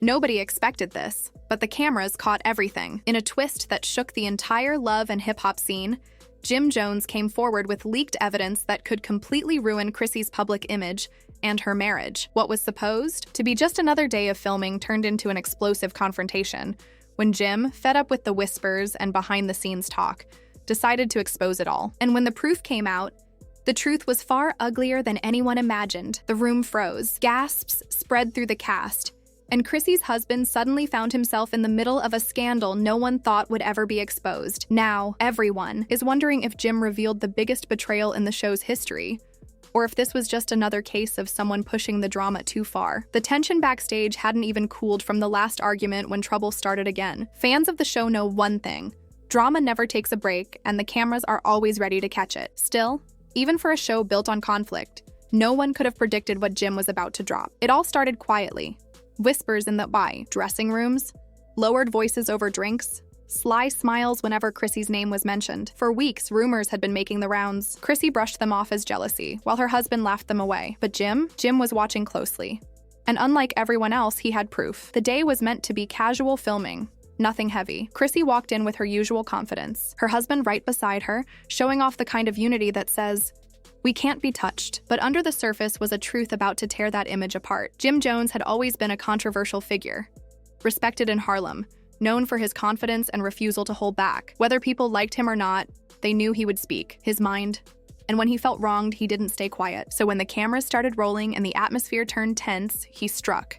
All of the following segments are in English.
Nobody expected this, but the cameras caught everything. In a twist that shook the entire love and hip-hop scene, Jim Jones came forward with leaked evidence that could completely ruin Chrissy's public image and her marriage. What was supposed to be just another day of filming turned into an explosive confrontation when Jim, fed up with the whispers and behind-the-scenes talk, decided to expose it all. And when the proof came out, the truth was far uglier than anyone imagined. The room froze. Gasps spread through the cast, and Chrissy's husband suddenly found himself in the middle of a scandal no one thought would ever be exposed. Now, everyone is wondering if Jim revealed the biggest betrayal in the show's history, or if this was just another case of someone pushing the drama too far. The tension backstage hadn't even cooled from the last argument when trouble started again. Fans of the show know one thing: drama never takes a break, and the cameras are always ready to catch it. Still, even for a show built on conflict, no one could have predicted what Jim was about to drop. It all started quietly. Whispers in the dressing rooms, lowered voices over drinks, sly smiles whenever Chrissy's name was mentioned. For weeks, rumors had been making the rounds. Chrissy brushed them off as jealousy, while her husband laughed them away. But Jim was watching closely. And unlike everyone else, he had proof. The day was meant to be casual filming, nothing heavy. Chrissy walked in with her usual confidence, her husband right beside her, showing off the kind of unity that says, "We can't be touched." But under the surface was a truth about to tear that image apart. Jim Jones had always been a controversial figure, respected in Harlem, known for his confidence and refusal to hold back. Whether people liked him or not, they knew he would speak his mind. And when he felt wronged, he didn't stay quiet. So when the cameras started rolling and the atmosphere turned tense, he struck.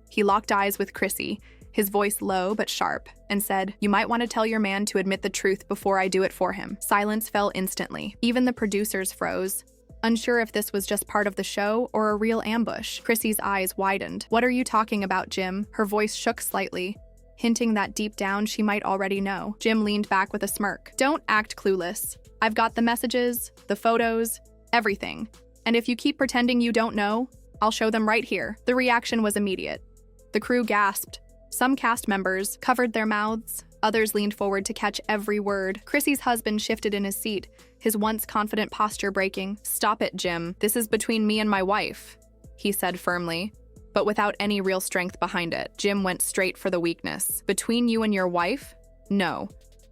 He locked eyes with Chrissy, his voice low but sharp, and said, "You might want to tell your man to admit the truth before I do it for him." Silence fell instantly. Even the producers froze, unsure if this was just part of the show or a real ambush. Chrissy's eyes widened. "What are you talking about, Jim?" Her voice shook slightly, hinting that deep down she might already know. Jim leaned back with a smirk. "Don't act clueless. I've got the messages, the photos, everything. And if you keep pretending you don't know, I'll show them right here." The reaction was immediate. The crew gasped. Some cast members covered their mouths, others leaned forward to catch every word. Chrissy's husband shifted in his seat, his once confident posture breaking. "Stop it, Jim. This is between me and my wife," he said firmly, but without any real strength behind it. Jim went straight for the weakness. "Between you and your wife? No.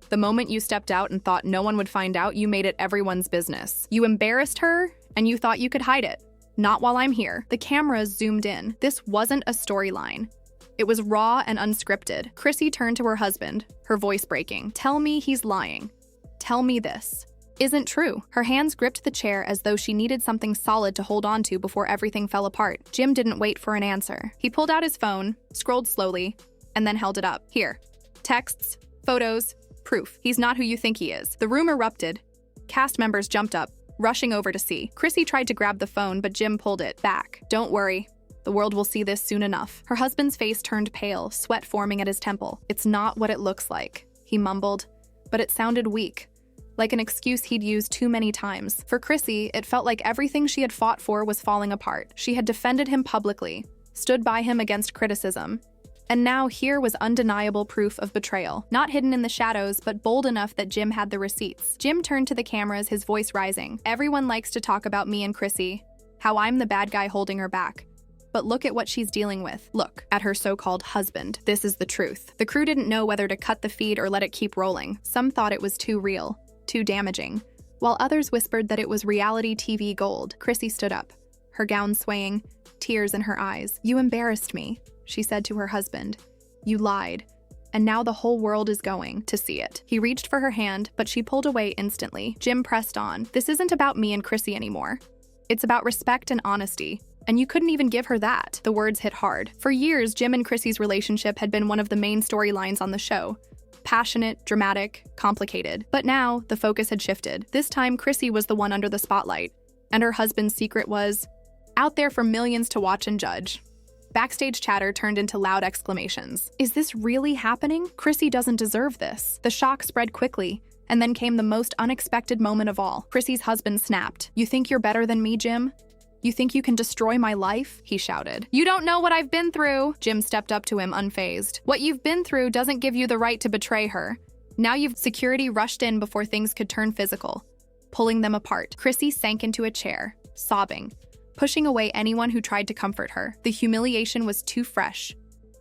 The moment you stepped out and thought no one would find out, you made it everyone's business. You embarrassed her, and you thought you could hide it. Not while I'm here." The cameras zoomed in. This wasn't a storyline. It was raw and unscripted. Chrissy turned to her husband, her voice breaking. "Tell me he's lying. Tell me this isn't true." Her hands gripped the chair as though she needed something solid to hold on to before everything fell apart. Jim didn't wait for an answer. He pulled out his phone, scrolled slowly, and then held it up. "Here. Texts, photos, proof. He's not who you think he is." The room erupted. Cast members jumped up, rushing over to see. Chrissy tried to grab the phone, but Jim pulled it back. "Don't worry. The world will see this soon enough." Her husband's face turned pale, sweat forming at his temple. "It's not what it looks like," he mumbled, but it sounded weak, like an excuse he'd used too many times. For Chrissy, it felt like everything she had fought for was falling apart. She had defended him publicly, stood by him against criticism, and now here was undeniable proof of betrayal. Not hidden in the shadows, but bold enough that Jim had the receipts. Jim turned to the cameras, his voice rising. "Everyone likes to talk about me and Chrissy, how I'm the bad guy holding her back. But look at what she's dealing with. Look at her so-called husband. This is the truth." The crew didn't know whether to cut the feed or let it keep rolling. Some thought it was too real, too damaging, while others whispered that it was reality TV gold. Chrissy stood up, her gown swaying, tears in her eyes. "You embarrassed me," she said to her husband. "You lied, and now the whole world is going to see it." He reached for her hand, but she pulled away instantly. Jim pressed on. "This isn't about me and Chrissy anymore. It's about respect and honesty. And you couldn't even give her that." The words hit hard. For years, Jim and Chrissy's relationship had been one of the main storylines on the show. Passionate, dramatic, complicated. But now, the focus had shifted. This time, Chrissy was the one under the spotlight, and her husband's secret was out there for millions to watch and judge. Backstage chatter turned into loud exclamations. "Is this really happening? Chrissy doesn't deserve this." The shock spread quickly, and then came the most unexpected moment of all. Chrissy's husband snapped. "You think you're better than me, Jim? You think you can destroy my life?" he shouted. "You don't know what I've been through." Jim stepped up to him unfazed. "What you've been through doesn't give you the right to betray her. Now security rushed in before things could turn physical, pulling them apart." Chrissy sank into a chair, sobbing, pushing away anyone who tried to comfort her. The humiliation was too fresh,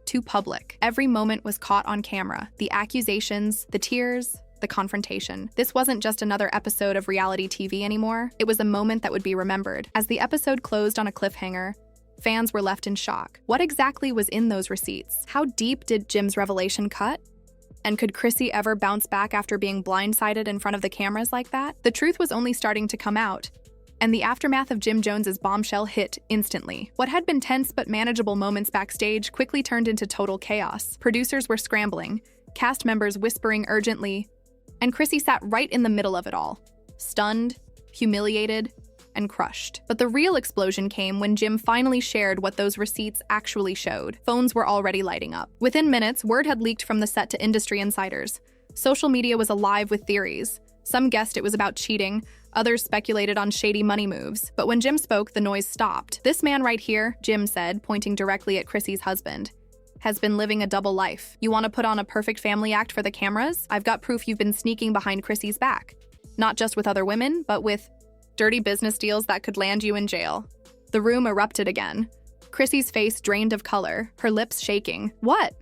too public. Every moment was caught on camera. The accusations, the tears, the confrontation. This wasn't just another episode of reality TV anymore. It was a moment that would be remembered. As the episode closed on a cliffhanger, fans were left in shock. What exactly was in those receipts? How deep did Jim's revelation cut? And could Chrissy ever bounce back after being blindsided in front of the cameras like that? The truth was only starting to come out, and the aftermath of Jim Jones's bombshell hit instantly. What had been tense but manageable moments backstage quickly turned into total chaos. Producers were scrambling, cast members whispering urgently, and Chrissy sat right in the middle of it all, stunned, humiliated, and crushed. But the real explosion came when Jim finally shared what those receipts actually showed. Phones were already lighting up. Within minutes, word had leaked from the set to industry insiders. Social media was alive with theories. Some guessed it was about cheating, others speculated on shady money moves. But when Jim spoke, the noise stopped. "This man right here," Jim said, pointing directly at Chrissy's husband, "has been living a double life. You want to put on a perfect family act for the cameras? I've got proof you've been sneaking behind Chrissy's back. Not just with other women, but with dirty business deals that could land you in jail." The room erupted again. Chrissy's face drained of color, her lips shaking. What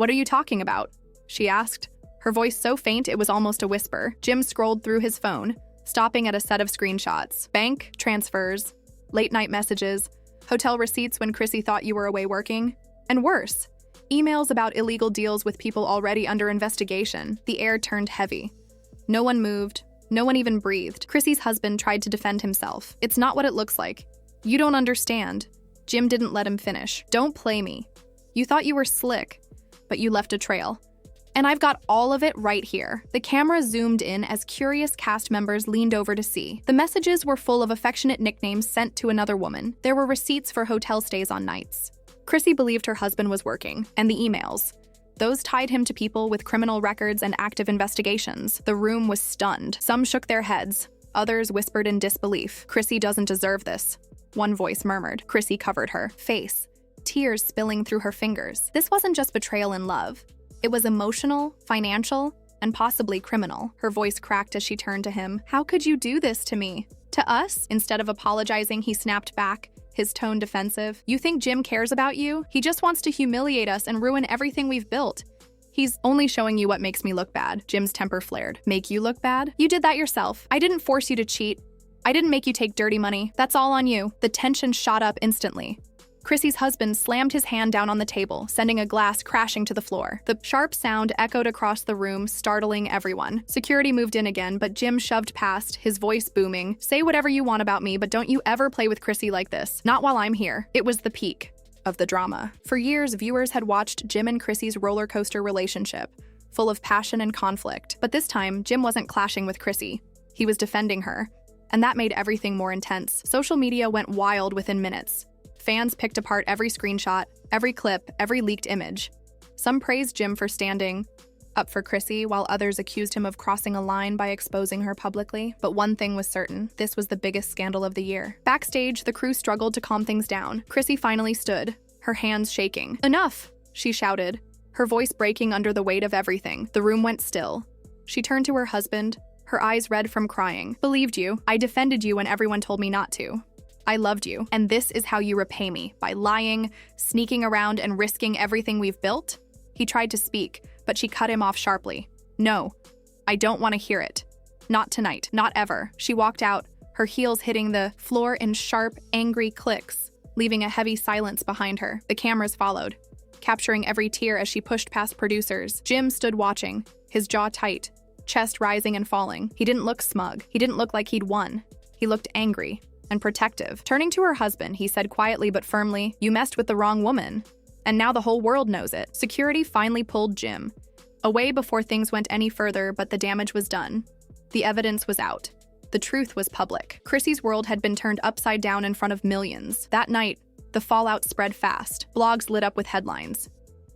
are you talking about?" she asked, her voice so faint it was almost a whisper. Jim scrolled through his phone, stopping at a set of screenshots. Bank transfers, late-night messages, hotel receipts when Chrissy thought you were away working, and worse, emails about illegal deals with people already under investigation. The air turned heavy. No one moved. No one even breathed. Chrissy's husband tried to defend himself. "It's not what it looks like. You don't understand." Jim didn't let him finish. "Don't play me. You thought you were slick, but you left a trail. And I've got all of it right here." The camera zoomed in as curious cast members leaned over to see. The messages were full of affectionate nicknames sent to another woman. There were receipts for hotel stays on nights. Chrissy believed her husband was working, and the emails. Those tied him to people with criminal records and active investigations. The room was stunned. Some shook their heads. Others whispered in disbelief. "Chrissy doesn't deserve this," one voice murmured. Chrissy covered her face, tears spilling through her fingers. This wasn't just betrayal in love. It was emotional, financial, and possibly criminal. Her voice cracked as she turned to him. "How could you do this to me? To us?" Instead of apologizing, he snapped back, his tone defensive. "You think Jim cares about you? He just wants to humiliate us and ruin everything we've built. He's only showing you what makes me look bad." Jim's temper flared. "Make you look bad? You did that yourself. I didn't force you to cheat. I didn't make you take dirty money. That's all on you." The tension shot up instantly. Chrissy's husband slammed his hand down on the table, sending a glass crashing to the floor. The sharp sound echoed across the room, startling everyone. Security moved in again, but Jim shoved past, his voice booming. "Say whatever you want about me, but don't you ever play with Chrissy like this. Not while I'm here." It was the peak of the drama. For years, viewers had watched Jim and Chrissy's roller coaster relationship, full of passion and conflict. But this time, Jim wasn't clashing with Chrissy. He was defending her, and that made everything more intense. Social media went wild within minutes. Fans picked apart every screenshot, every clip, every leaked image. Some praised Jim for standing up for Chrissy, while others accused him of crossing a line by exposing her publicly. But one thing was certain, this was the biggest scandal of the year. Backstage, the crew struggled to calm things down. Chrissy finally stood, her hands shaking. "Enough!" she shouted, her voice breaking under the weight of everything. The room went still. She turned to her husband, her eyes red from crying. "Believed you. I defended you when everyone told me not to. I loved you, and this is how you repay me, by lying, sneaking around, and risking everything we've built?" He tried to speak, but she cut him off sharply. "No, I don't want to hear it. Not tonight, not ever." She walked out, her heels hitting the floor in sharp, angry clicks, leaving a heavy silence behind her. The cameras followed, capturing every tear as she pushed past producers. Jim stood watching, his jaw tight, chest rising and falling. He didn't look smug. He didn't look like he'd won. He looked angry and protective. Turning to her husband, he said quietly but firmly, "You messed with the wrong woman, and now the whole world knows it." Security finally pulled Jim away before things went any further, but the damage was done. The evidence was out. The truth was public. Chrissy's world had been turned upside down in front of millions. That night, the fallout spread fast. Blogs lit up with headlines.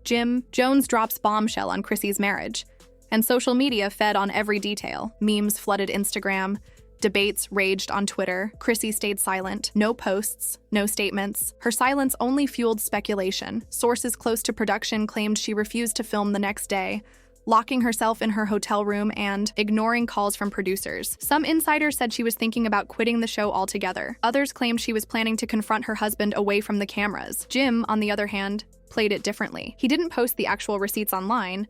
Jim Jones drops bombshell on Chrissy's marriage, and social media fed on every detail. Memes flooded Instagram. Debates raged on Twitter. Chrissy stayed silent. No posts, no statements. Her silence only fueled speculation. Sources close to production claimed she refused to film the next day, locking herself in her hotel room and ignoring calls from producers. Some insiders said she was thinking about quitting the show altogether. Others claimed she was planning to confront her husband away from the cameras. Jim, on the other hand, played it differently. He didn't post the actual receipts online,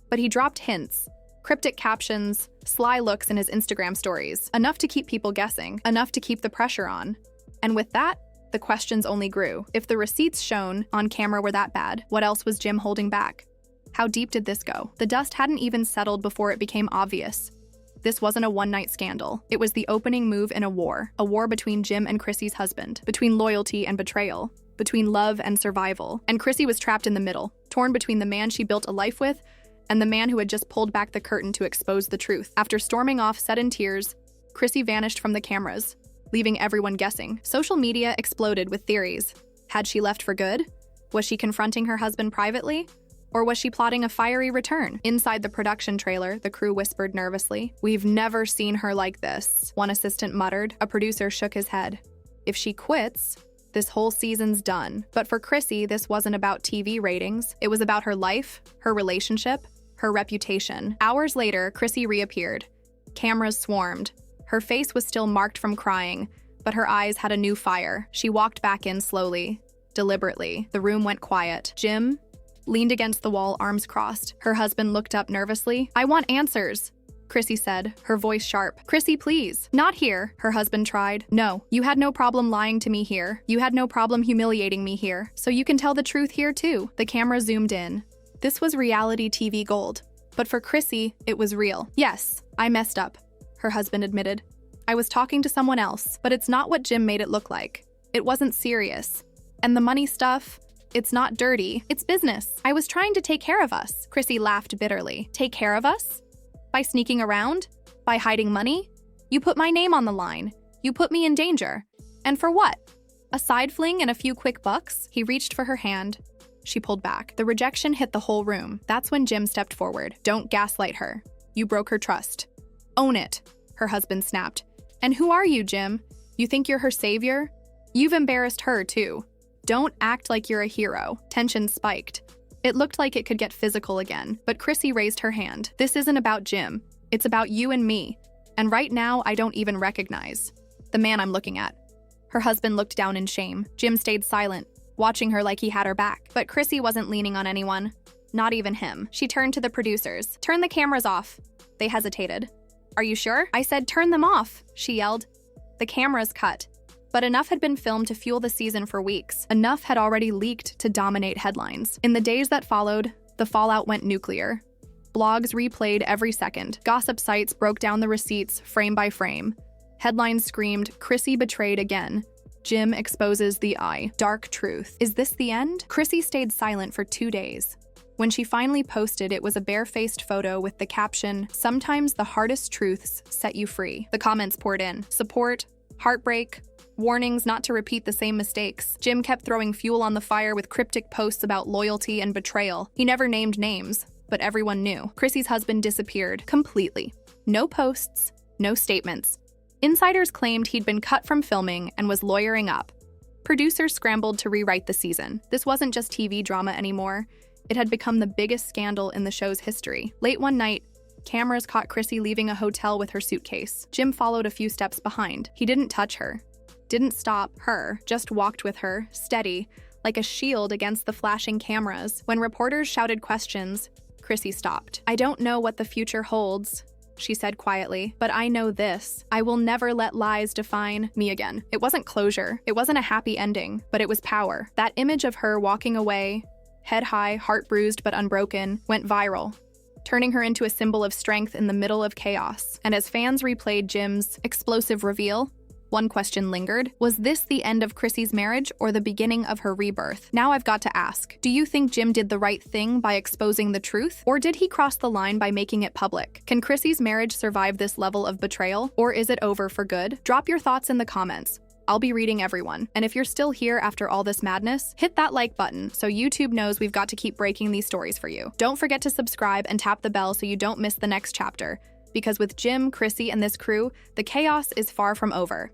but he dropped hints, cryptic captions, sly looks in his Instagram stories, enough to keep people guessing, enough to keep the pressure on. And with that, the questions only grew. If the receipts shown on camera were that bad, what else was Jim holding back? How deep did this go? The dust hadn't even settled before it became obvious. This wasn't a one-night scandal. It was the opening move in a war between Jim and Chrissy's husband, between loyalty and betrayal, between love and survival. And Chrissy was trapped in the middle, torn between the man she built a life with and the man who had just pulled back the curtain to expose the truth. After storming off set in tears, Chrissy vanished from the cameras, leaving everyone guessing. Social media exploded with theories. Had she left for good? Was she confronting her husband privately? Or was she plotting a fiery return? Inside the production trailer, the crew whispered nervously. "We've never seen her like this," one assistant muttered. A producer shook his head. "If she quits, this whole season's done." But for Chrissy, this wasn't about TV ratings. It was about her life, her relationship, her reputation. Hours later, Chrissy reappeared. Cameras swarmed. Her face was still marked from crying, but her eyes had a new fire. She walked back in slowly, deliberately. The room went quiet. Jim leaned against the wall, arms crossed. Her husband looked up nervously. "I want answers," Chrissy said, her voice sharp. "Chrissy, please." "Not here," her husband tried. "No, you had no problem lying to me here. You had no problem humiliating me here. So you can tell the truth here too." The camera zoomed in. This was reality TV gold. But for Chrissy, it was real. "Yes, I messed up," her husband admitted. "I was talking to someone else, but it's not what Jim made it look like. It wasn't serious. And the money stuff, it's not dirty. It's business. I was trying to take care of us." Chrissy laughed bitterly. "Take care of us? By sneaking around? By hiding money? You put my name on the line. You put me in danger. And for what? A side fling and a few quick bucks?" He reached for her hand. She pulled back. The rejection hit the whole room. That's when Jim stepped forward. "Don't gaslight her. You broke her trust. Own it," her husband snapped. "And who are you, Jim? You think you're her savior? You've embarrassed her, too. Don't act like you're a hero." Tension spiked. It looked like it could get physical again, but Chrissy raised her hand. "This isn't about Jim. It's about you and me. And right now, I don't even recognize the man I'm looking at." Her husband looked down in shame. Jim stayed silent, watching her like he had her back. But Chrissy wasn't leaning on anyone. Not even him. She turned to the producers. "Turn the cameras off." They hesitated. "Are you sure?" "I said turn them off," she yelled. The cameras cut. But enough had been filmed to fuel the season for weeks. Enough had already leaked to dominate headlines. In the days that followed, the fallout went nuclear. Blogs replayed every second. Gossip sites broke down the receipts frame by frame. Headlines screamed, "Chrissy betrayed again. Jim exposes the dark truth." Is this the end? Chrissy stayed silent for 2 days. When she finally posted, it was a bare-faced photo with the caption, "Sometimes the hardest truths set you free." The comments poured in. Support, heartbreak, warnings not to repeat the same mistakes. Jim kept throwing fuel on the fire with cryptic posts about loyalty and betrayal. He never named names, but everyone knew. Chrissy's husband disappeared completely. No posts, no statements. Insiders claimed he'd been cut from filming and was lawyering up. Producers scrambled to rewrite the season. This wasn't just TV drama anymore. It had become the biggest scandal in the show's history. Late one night, cameras caught Chrissy leaving a hotel with her suitcase. Jim followed a few steps behind. He didn't touch her, didn't stop her, just walked with her, steady, like a shield against the flashing cameras. When reporters shouted questions, Chrissy stopped. "I don't know what the future holds," she said quietly, "but I know this. I will never let lies define me again." It wasn't closure. It wasn't a happy ending, but it was power. That image of her walking away, head high, heart bruised but unbroken, went viral, turning her into a symbol of strength in the middle of chaos. And as fans replayed Jim's explosive reveal, one question lingered. Was this the end of Chrissy's marriage or the beginning of her rebirth? Now I've got to ask, do you think Jim did the right thing by exposing the truth? Or did he cross the line by making it public? Can Chrissy's marriage survive this level of betrayal? Or is it over for good? Drop your thoughts in the comments. I'll be reading everyone. And if you're still here after all this madness, hit that like button so YouTube knows we've got to keep breaking these stories for you. Don't forget to subscribe and tap the bell so you don't miss the next chapter. Because with Jim, Chrissy, and this crew, the chaos is far from over.